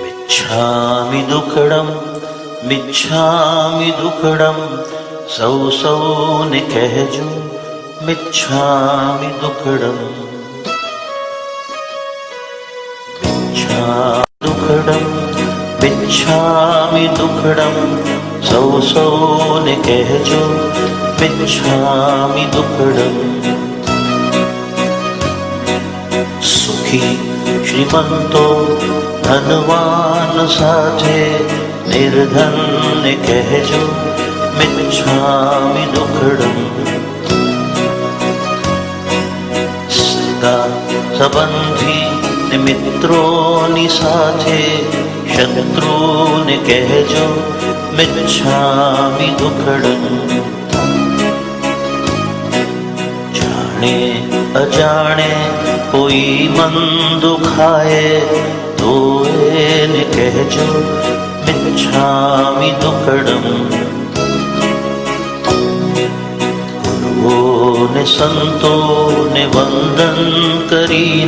મિચ્છામિ દુઃખડમ સૌ સૌને કહેજો મિચ્છામિ દુઃખડમ. મિચ્છામિ દુઃખડમ સૌ સૌને કહેજો મિચ્છામિ દુઃખડમ. સુખી શ્રીમંતો ધનવાન સાથે નિર્ધનને કહેજો મિચ્છામિ દુઃખડમ. સગા સંબંધી ને મિત્રોની સાથે શત્રુને કહેજો મિચ્છામિ દુઃખડમ. જાણે અજાણે કોઈ મન દુખાય તો એને કહેજો મિચ્છામિ દુઃખડમ. ગુરુઓને સંતોને વંદન કરીને